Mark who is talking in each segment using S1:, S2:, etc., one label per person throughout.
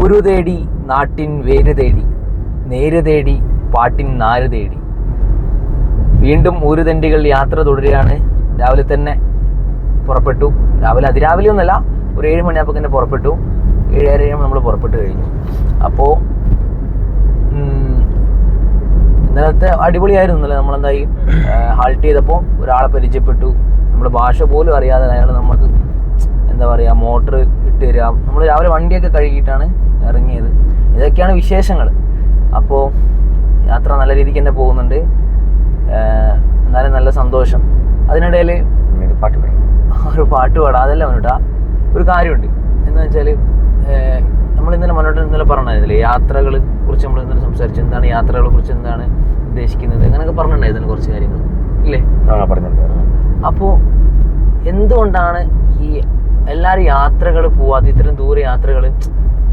S1: ഊരു തേടി നാട്ടിൻ വേര് തേടി നേര് തേടി പാട്ടിൻ നാര് തേടി. വീണ്ടും ഊരുതണ്ടികൾ യാത്ര തുടരുകയാണ്. രാവിലെ തന്നെ പുറപ്പെട്ടു. അതിരാവിലെ ഒന്നല്ല, ഒരു 7 മണിയാകുമ്പോൾ തന്നെ പുറപ്പെട്ടു. 7:30 നമ്മൾ പുറപ്പെട്ട് കഴിഞ്ഞു. അപ്പോൾ ഇന്നലത്തെ അടിപൊളിയായിരുന്നു. ഇന്നലെ നമ്മളെന്തായി ഹാൾട്ട് ചെയ്തപ്പോൾ ഒരാളെ പരിചയപ്പെട്ടു. നമ്മുടെ ഭാഷ പോലും അറിയാതെ അയാൾ നമുക്ക് എന്താ പറയുക മോട്ടർ ഇട്ട് തരാം. നമ്മൾ രാവിലെ വണ്ടിയൊക്കെ കഴുകിയിട്ടാണ് ഇറങ്ങിയത്. ഇതൊക്കെയാണ് വിശേഷങ്ങൾ. അപ്പോൾ യാത്ര നല്ല രീതിക്ക് തന്നെ പോകുന്നുണ്ട്. എന്നാലും നല്ല സന്തോഷം. അതിനിടയിൽ ഒരു പാട്ട് പാടാം. അതല്ല മനോട്ടാ, ഒരു കാര്യമുണ്ട്. എന്താ വെച്ചാൽ നമ്മൾ ഇന്നലെ പറഞ്ഞില്ലേ യാത്രകളെ കുറിച്ച് നമ്മൾ ഇന്നലെ സംസാരിച്ചു. എന്താണ് യാത്രകളെ കുറിച്ച്, എന്താണ് ഉദ്ദേശിക്കുന്നത്, അങ്ങനെയൊക്കെ പറഞ്ഞിട്ടുണ്ടായിരുന്നു കുറച്ച് കാര്യങ്ങൾ ഇല്ലേ? അപ്പോൾ എന്തുകൊണ്ടാണ് ഈ എല്ലാവരും യാത്രകൾ പോവാത്തത്, ഇത്രയും ദൂര യാത്രകൾ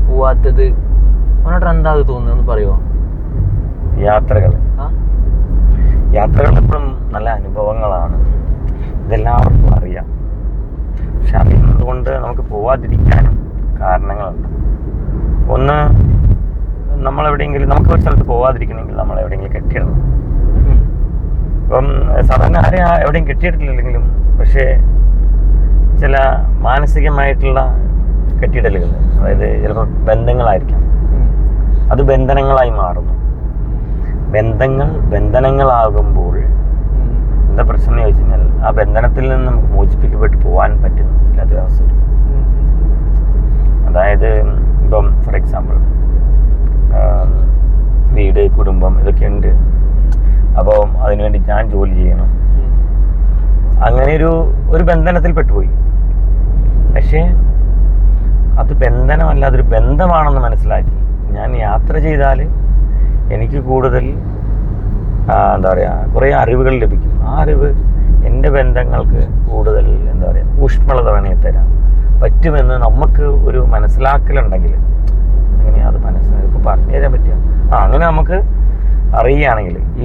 S1: പോവാത്തത്? മനോട്ട് എന്താ അത് തോന്നുന്നത്, ഒന്ന് പറയുമോ?
S2: യാത്രകൾ എപ്പോഴും നല്ല അനുഭവങ്ങളാണ്, ഇതെല്ലാവർക്കും അറിയാം. പക്ഷെ അതുകൊണ്ട് നമുക്ക് പോവാതിരിക്കാനും കാരണങ്ങളുണ്ട്. ഒന്ന്, നമ്മളെവിടെയെങ്കിലും നമുക്ക് ഒരു സ്ഥലത്ത് പോവാതിരിക്കണമെങ്കിൽ നമ്മളെവിടെയെങ്കിലും കെട്ടിയിടണം. ഇപ്പം സാധാരണ ആരെയും എവിടെയും കെട്ടിയിട്ടില്ലെങ്കിലും പക്ഷേ ചില മാനസികമായിട്ടുള്ള കെട്ടിയിടലുകൾ, അതായത് ചിലപ്പോൾ ബന്ധങ്ങളായിരിക്കാം, അത് ബന്ധനങ്ങളായി മാറുന്നു. ബന്ധനങ്ങളാകുമ്പോൾ എന്താ പ്രശ്നം എന്ന് ചോദിച്ചു കഴിഞ്ഞാൽ ആ ബന്ധനത്തിൽ നിന്ന് നമുക്ക് മോചിപ്പിക്കപ്പെട്ട് പോകാൻ പറ്റുന്നില്ലാത്തൊരവസ്ഥ വരും. അതായത് ഇപ്പം ഫോർ എക്സാമ്പിൾ വീട്, കുടുംബം ഇതൊക്കെ ഉണ്ട്. അപ്പോൾ അതിനുവേണ്ടി ഞാൻ ജോലി ചെയ്യണം. അങ്ങനെ ഒരു ബന്ധനത്തിൽ പെട്ടുപോയി. പക്ഷേ അത് ബന്ധനമല്ല, അതൊരു ബന്ധമാണെന്ന് മനസ്സിലാക്കി ഞാൻ യാത്ര ചെയ്താൽ എനിക്ക് കൂടുതൽ എന്താ പറയുക കുറേ അറിവുകൾ ലഭിക്കും. ആ അറിവ് എൻ്റെ ബന്ധങ്ങൾക്ക് കൂടുതൽ എന്താ പറയുക ഊഷ്മളത വേണമെങ്കിൽ തരാൻ പറ്റുമെന്ന് നമുക്ക് ഒരു മനസ്സിലാക്കലുണ്ടെങ്കിൽ, എങ്ങനെയാണ് അത് ഇപ്പോൾ പറഞ്ഞു തരാൻ പറ്റുക? അങ്ങനെ നമുക്ക് അറിയുകയാണെങ്കിൽ ഈ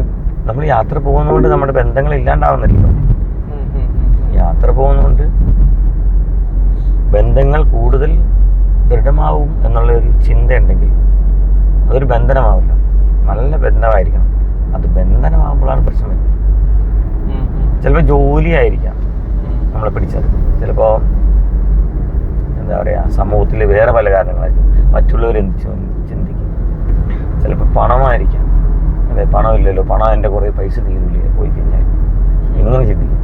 S2: നമ്മൾ യാത്ര പോകുന്നതുകൊണ്ട് നമ്മുടെ ബന്ധങ്ങൾ ഇല്ലാണ്ടാവുന്നില്ലല്ലോ. യാത്ര പോകുന്നതുകൊണ്ട് ബന്ധങ്ങൾ കൂടുതൽ ദൃഢമാവും എന്നുള്ളൊരു ചിന്ത ഉണ്ടെങ്കിൽ അതൊരു ബന്ധനമാവില്ല, നല്ല ബന്ധമായിരിക്കണം. അത് ബന്ധനമാകുമ്പോഴാണ് പ്രശ്നം വരുന്നത്. ചിലപ്പോൾ ജോലിയായിരിക്കാം നമ്മളെ പിടിച്ചത്, ചിലപ്പോൾ എന്താ പറയുക സമൂഹത്തിൽ വേറെ പല കാരണങ്ങളായിരിക്കും, മറ്റുള്ളവർ എന്ത് ചിന്തിക്കും. ചിലപ്പോൾ പണമായിരിക്കാം, അതെ പണമില്ലല്ലോ, പണം എൻ്റെ കുറേ പൈസ തീരില്ലേ പോയി കഴിഞ്ഞാൽ, ഇങ്ങനെ ചിന്തിക്കും.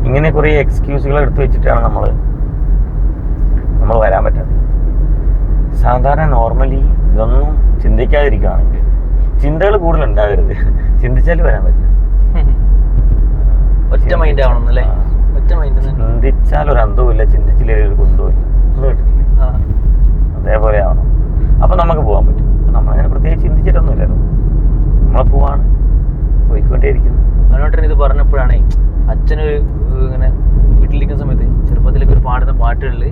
S2: ഇങ്ങനെ കുറേ എക്സ്ക്യൂസുകൾ എടുത്തു വെച്ചിട്ടാണ് നമ്മൾ വരാൻ പറ്റാത്തത്. സാധാരണ നോർമലി ഇതൊന്നും ചിന്തിക്കാതിരിക്കുകയാണെങ്കിൽ, ചിന്തകൾ കൂടുതൽ ഉണ്ടാകരുത്, ചിന്തിച്ചാൽ വരാൻ പറ്റില്ല.
S1: ഒറ്റ മൈൻഡ് ആവണമെന്നല്ലേ? ഒറ്റ മൈൻഡ്.
S2: ചിന്തിച്ചാൽ ഒരു അന്തവുമില്ല, ചിന്തിച്ചില്ലേ ഒരു കുന്തവുമില്ല, ഒന്നും കിട്ടില്ല. അതേപോലെ ആവണം. അപ്പം നമുക്ക് പോകാൻ പറ്റും. നമ്മളങ്ങനെ പ്രത്യേകിച്ച് ചിന്തിച്ചിട്ടൊന്നുമില്ലല്ലോ, നമ്മളെ പോയിക്കൊണ്ടേയിരിക്കുന്നു.
S1: മനോട്ടൻ ഇത് പറഞ്ഞപ്പോഴാണേ അച്ഛന് ഇങ്ങനെ വീട്ടിലിരിക്കുന്ന സമയത്ത് ചെറുപ്പത്തിലേക്ക് ഒരു പാടുന്ന പാട്ടുകളിൽ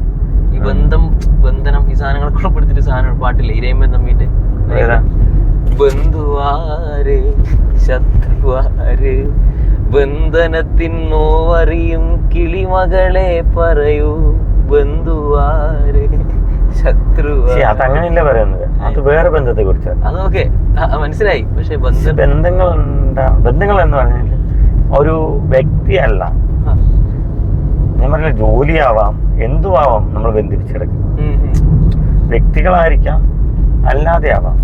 S1: ഈ ബന്ധനം ഈ സാധനങ്ങളൊക്കെ ഉൾപ്പെടുത്തിട്ട് സാധനം പാട്ടില്ലേ, ഇരയും തമ്മിട്ട് ബന്ധുവാര് ശത്രുവാര് ബന്ധനത്തിൻ നോവറിയും കിളിമകളെ പറയൂ ബന്ധുവാര് ശത്രുവാര്.
S2: അതങ്ങനെയല്ല പറയുന്നത്, അത് വേറെ ബന്ധത്തെ കുറിച്ചാണ്.
S1: അതൊക്കെ മനസ്സിലായി. പക്ഷെ
S2: ബന്ധങ്ങൾ എന്ന് പറഞ്ഞാൽ ഒരു വ്യക്തിയല്ല, ഞാൻ പറഞ്ഞ ജോലിയാവാം, എന്തുവാവാം നമ്മൾ ബന്ധിപ്പിച്ചെടുക്കും. വ്യക്തികളായിരിക്കാം, അല്ലാതെ ആവാം.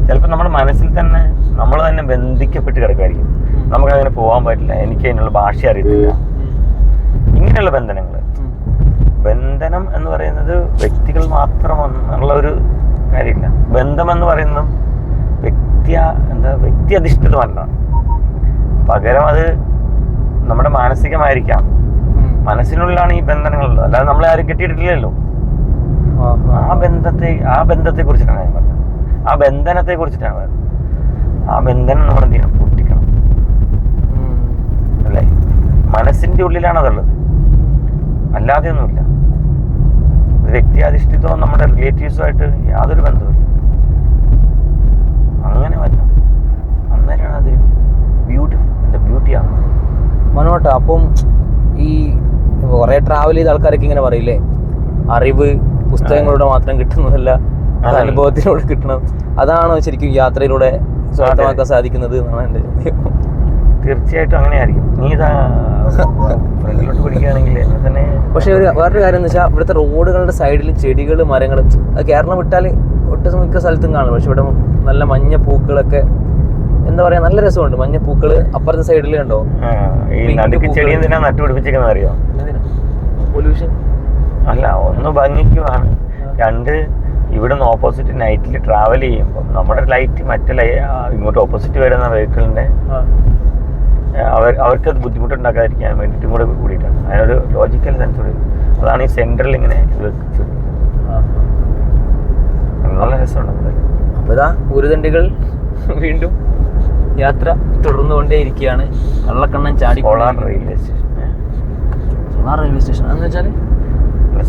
S2: ചിലപ്പോൾ നമ്മുടെ മനസ്സിൽ തന്നെ നമ്മൾ തന്നെ ബന്ധിക്കപ്പെട്ട് കിടക്കുമായിരിക്കും. നമുക്കങ്ങനെ പോകാൻ പറ്റില്ല, എനിക്ക് അതിനുള്ള ഭാഷ അറിയത്തില്ല, ഇങ്ങനെയുള്ള ബന്ധനം എന്ന് പറയുന്നത് വ്യക്തികൾ മാത്രമെന്നുള്ള ഒരു കാര്യമില്ല. ബന്ധമെന്ന് പറയുന്നതും വ്യക്തി അധിഷ്ഠിതമല്ല, പകരം അത് നമ്മുടെ മാനസികമായിരിക്കാം. മനസ്സിനുള്ളിലാണ് ഈ ബന്ധനങ്ങളുള്ളത്, അല്ലാതെ നമ്മളെ ആരും കെട്ടിയിട്ടില്ലല്ലോ. ആ ബന്ധത്തെ കുറിച്ചിട്ടാണ് ഞാൻ പറഞ്ഞത്, ആ ബന്ധനത്തെ കുറിച്ചിട്ടാണ് പറഞ്ഞത്. ആ ബന്ധനം നമ്മൾ എന്ത് ചെയ്യണം? പൊട്ടിക്കണം, അല്ലേ? മനസ്സിന്റെ ഉള്ളിലാണ് അതുള്ളത്, അല്ലാതെ ഒന്നുമില്ല. വ്യക്തിയാധിഷ്ഠിതവും നമ്മുടെ റിലേറ്റീവ്സുമായിട്ട് യാതൊരു ബന്ധവുമില്ല. അങ്ങനെ വരണം, അന്നേരമാണ് അതൊരു ബ്യൂട്ടിയാണ്.
S1: മനോട്ട, അപ്പം ഈ കുറേ ട്രാവൽ ചെയ്ത ആൾക്കാരൊക്കെ ഇങ്ങനെ പറയില്ലേ, അറിവ് പുസ്തകങ്ങളുടെ മാത്രം കിട്ടുന്നതല്ല, അത് അനുഭവത്തിലൂടെ കിട്ടണം. അതാണോ ശരിക്കും യാത്രയിലൂടെ സ്വാർത്ഥമാക്കാൻ സാധിക്കുന്നത് എന്നാണ് എൻ്റെ ചോദ്യം.
S2: തീർച്ചയായിട്ടും അങ്ങനെ ആയിരിക്കും. നീ ഇതാ ഫ്രണ്ടിലോട്ട് പിടിക്കുകയാണെങ്കിൽ തന്നെ.
S1: പക്ഷെ വേറൊരു കാര്യം എന്ന് വെച്ചാൽ ഇവിടുത്തെ റോഡുകളുടെ സൈഡിൽ ചെടികൾ, മരങ്ങൾ, അത് കേരളം വിട്ടാൽ ഒട്ടുമിക്ക സ്ഥലത്തും കാണും. പക്ഷെ ഇവിടെ നല്ല മഞ്ഞ പൂക്കളൊക്കെ, എന്താ പറയാ, നല്ല രസമുണ്ട്. മഞ്ഞ പൂക്കള് അപ്പുറത്തെ സൈഡിൽ കണ്ടോ?
S2: ഈ നടുക്ക് ചെടി എന്തിനാ നട്ടുപിടിപ്പിച്ചിരിക്കുന്നത് അറിയോ?
S1: പൊല്യൂഷൻ
S2: അല്ല, ഒന്ന് ഭംഗിക്കുമാണ്, രണ്ട് ഇവിടുന്ന് ഓപ്പോസിറ്റ് നൈറ്റിൽ ട്രാവൽ ചെയ്യുമ്പോൾ നമ്മുടെ ലൈറ്റ് മറ്റേ ഇങ്ങോട്ട് ഓപ്പോസിറ്റ് വരുന്ന വെഹിക്കിളിന്റെ അവർക്കത് ബുദ്ധിമുട്ടുണ്ടാക്കാതിരിക്കാൻ വേണ്ടിയിട്ടും കൂടെ കൂടിയിട്ടാണ്. അതിനൊരു ലോജിക്കൽ സെൻസ് കൂടി. അതാണ് ഈ സെൻട്രൽ ഇങ്ങനെ വെച്ചു. നല്ല രസമുണ്ട്.
S1: അപ്പൊ ഇതാ ഊരുതണ്ടികൾ വീണ്ടും യാത്ര തുടർന്നുകൊണ്ടേയിരിക്കുകയാണ്. കള്ളക്കണ്ണൻ ചാടി.
S2: Solar railway station.
S1: Solar railway station എന്ന് വെച്ചാൽ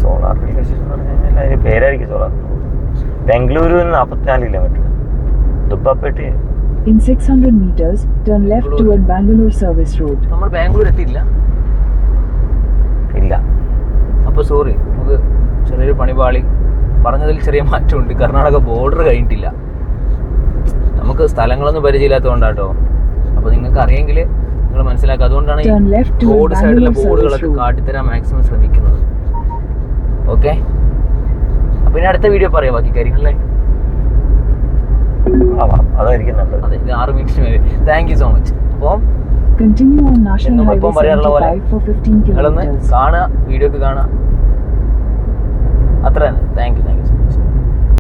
S2: സോളാർ റെയിൽവേ സ്റ്റേഷൻ എന്ന് പറഞ്ഞു കഴിഞ്ഞാൽ അതിന് പേരായിരിക്കും സോളാർ. ബാംഗ്ലൂരിൽ നിന്ന് 44 kilometre. ദുബ്ബാപ്പേട്ട്.
S3: In 600 meters, turn left toward Bangalore Service Road.
S1: നമ്മൾ ബാംഗ്ലൂർ എത്തിയില്ല.
S2: ഇല്ല.
S1: അപ്പോൾ സോറി, നമുക്ക് ചെറിയൊരു പണിപാളി. പറഞ്ഞതിൽ ചെറിയ മാറ്റമുണ്ട്. കർണാടക ബോർഡർ കഴിഞ്ഞിട്ടില്ല. നമുക്ക് സ്ഥലങ്ങളൊന്നും പരിചയമില്ലാത്തതുകൊണ്ടാട്ടോ. അപ്പോൾ നിങ്ങൾക്ക് അറിയെങ്കിൽ നിങ്ങൾ മനസ്സിലാക്കുക. അതുകൊണ്ടാണ് ഈ റോഡ് സൈഡിലെ ബോർഡുകളൊക്കെ കാട്ടിത്തരാൻ മാക്സിമം ശ്രമിക്കുന്നത്. ഓക്കെ, അപ്പോൾ ഇനി അടുത്ത വീഡിയോ പറയാം ബാക്കി കാര്യങ്ങളല്ലേ.
S2: അതായിരിക്കും നല്ലത്.
S1: അതെ, ഇത് 6 മിനിറ്റിന് മേലെ. Thank you so much. അപ്പം
S3: Continue on National Highway 75 for 15
S1: നിങ്ങളൊന്ന്
S3: kilometers.
S1: കാണുക, വീഡിയോ ഒക്കെ കാണുക. അത്ര തന്നെ. Thank you.